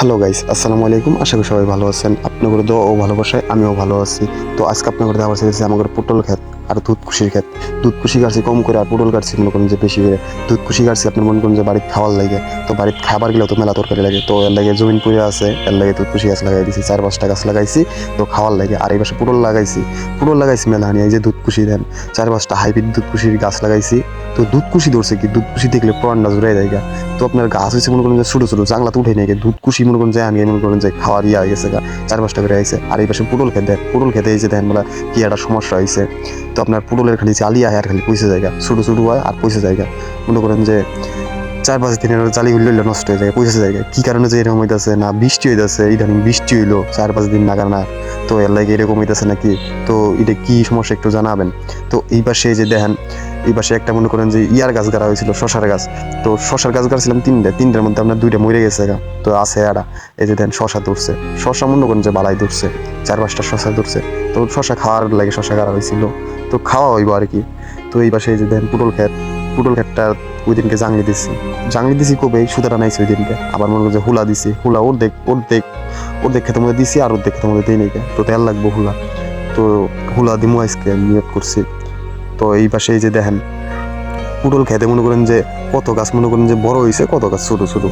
Hello guys, আসসালামু আলাইকুম। আশা করি সবাই ভালো আছেন। আপনাদের দোয়া ও ভালোবাসায় আমিও ভালো আছি। তো আজকে আপনাদের দেওয়া হচ্ছে আমাদের পটল ক্ষেত আর দুধকুশির ক্ষেত। দুধকুশি কাটছি কম করে আর পটল কাটছি মনে করেন যে বেশি করে। দুধকুশি কাটছি আপনার মনে করেন যে বাড়িতে খাওয়ার লাগে, তো বাড়িতে খাবার গেলেও তো মেলা তরকারি লাগে, তো এর লাগে জমিন পুড়ে আছে, এর লাগে দুধকুশি গাছ লাগাই দিয়েছি, 4-5টা গাছ লাগাইছি তো খাওয়ার লাগে। আর এই পাশে পটল লাগাইছি মেলা নিয়ে, এই যে দুধকুশি দেন 4-5টা হাইব্রিড দুধকুশির গাছ লাগাইছি। তো দুধকুশি ধরছে কি, দুধকুশি দেখলে প্রাণটা জুড়ে যায়। তো আপনার গাছ হচ্ছে মনে করেন যে ছোটো ছোটো জাংলা তো উঠে নিয়ে দুধকুশি মনে করেন যে আমি মনে করেন যে খাওয়ার ইয়ে হয়ে গেছে, 4-5টা করে আইছে। আর এই পাশে পটল খেতে এই যে দেখেন বলা কি একটা সমস্যা হয়েছে। তো আপনার পটলের খালি জালি আয় আর খালি পয়সা জায়গা, ছোটো ছোটো হয় আর পয়সা জায়গা, মনে করেন যে 4-5 দিনের জালি হইলে নষ্ট হয়ে যায়, পয়সা জায়গা। কি কারণে যে এরকম হইতেছে, না বৃষ্টি হইতেছে, ইদানিং বৃষ্টি হইলো 4-5 দিন নাগার না, তো এর লাগে এরকম হইতেছে নাকি, তো এটা কি সমস্যা একটু জানাবেন। তো এই পাশে যে দেখেন, এই পাশে একটা মনে করেন যে ইয়ার গাছ গাড়া হয়েছিল, শশার গাছ। তো শশার গাছ গাড়ছিলাম তিনটার মধ্যে আপনার 2টা মরে গেছে, তো আছে একটা। এই যে দেন শশা ধরছে, শশা মনে করেন যে বালাই ধরছে, 4-5টা শশা ধরছে। তো শশা খাওয়ার লাগে শশা গাড়া হয়েছিল, তো খাওয়া হইব আর কি। তো এই পাশে এই যে দেন পটল ক্ষেতটা ওই দিনকে জাংলি দিছি কবে সুতাটা নাইছে ওই দিনকে। আবার মনে করেন যে হুলা দিছি, হুলা অর্ধেক ক্ষেতের মধ্যে দিছি আর অর্ধেক ক্ষেতের মধ্যে দিই নাই, তো তেল লাগবো হুলা, তো হুলা দিমু আজকে নিয়োগ করছি। তো এই পাশে এই যে দেখেন পটল খেতে মনে করেন যে কত গাছ মনে করেন যে বড় হয়েছে, কত গাছ ছোট ছোট।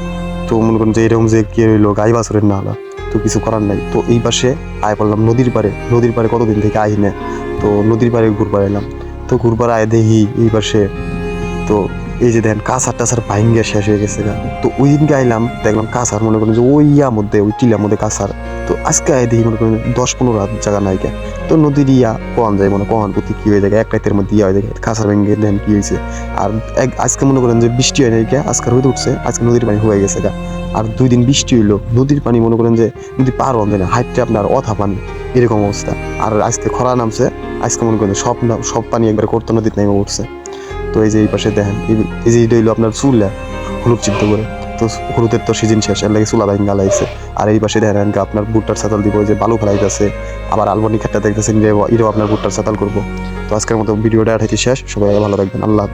তো মনে করেন যে এরকম যে কি হইলো গাই বাছরের না হলা, তো কিছু করার নাই। তো এই পাশে আয় পড়লাম নদীর পাড়ে কতদিন থেকে আই না, তো নদীর পাড়ে ঘুরবার এলাম। তো ঘুরবার আয় দেখি এই পাশে, তো এই যে দেখেন কাঁচার টাচার ভাইঙ্গা শেষ হয়ে গেছে গা। তো ওই দিনকে আইলাম দেখলাম কাঁচার মনে করেন যে ওই মধ্যে ওই টিলার মধ্যে কাঁচার। তো আজকে আয় দেখি মনে করেন 10-15 হাত জায়গা নাইকা। তো নদীর কন যায় মনে কখন প্রতি কি হয়ে যায়, এক রাতের মধ্যে হয়ে যায় কাঁচার ভেঙে দেন কি হয়েছে। আর আজকে মনে করেন যে বৃষ্টি হয় নাই গা, আজকে রোদ উঠছে, আজকে নদীর পানি হয়ে গেছে গা। আর 2 দিন বৃষ্টি হইলো, নদীর পানি মনে করেন যে নদী পার হন যায় না, হাইটটা আপনার অথা পানি, এরকম অবস্থা। আর আজকে খরা নামছে, আজকে মনে করেন সব পানি একবার করতো নদীতে নেমে উঠছে। তো এই যে এই পাশে দেখেন এই যে এটা হইলো আপনার চুলা, হলুদ চিত্ত করে। তো হলুদের তো সিজন শেষ, এর লাগে চুলা বাইন গালাইছে। আর এই পাশে দেখেন আপনার ভুট্টার ছাতাল দিব, যে বালু ফেলাইতেছে। আবার আলবনি ক্ষেতটা দেখতেছেন যে এটাও আপনার ভুট্টার ছাতাল করবো। তো আজকের মতো ভিডিওটা এটাই শেষ, সবাই ভালো থাকবেন, আল্লাহ।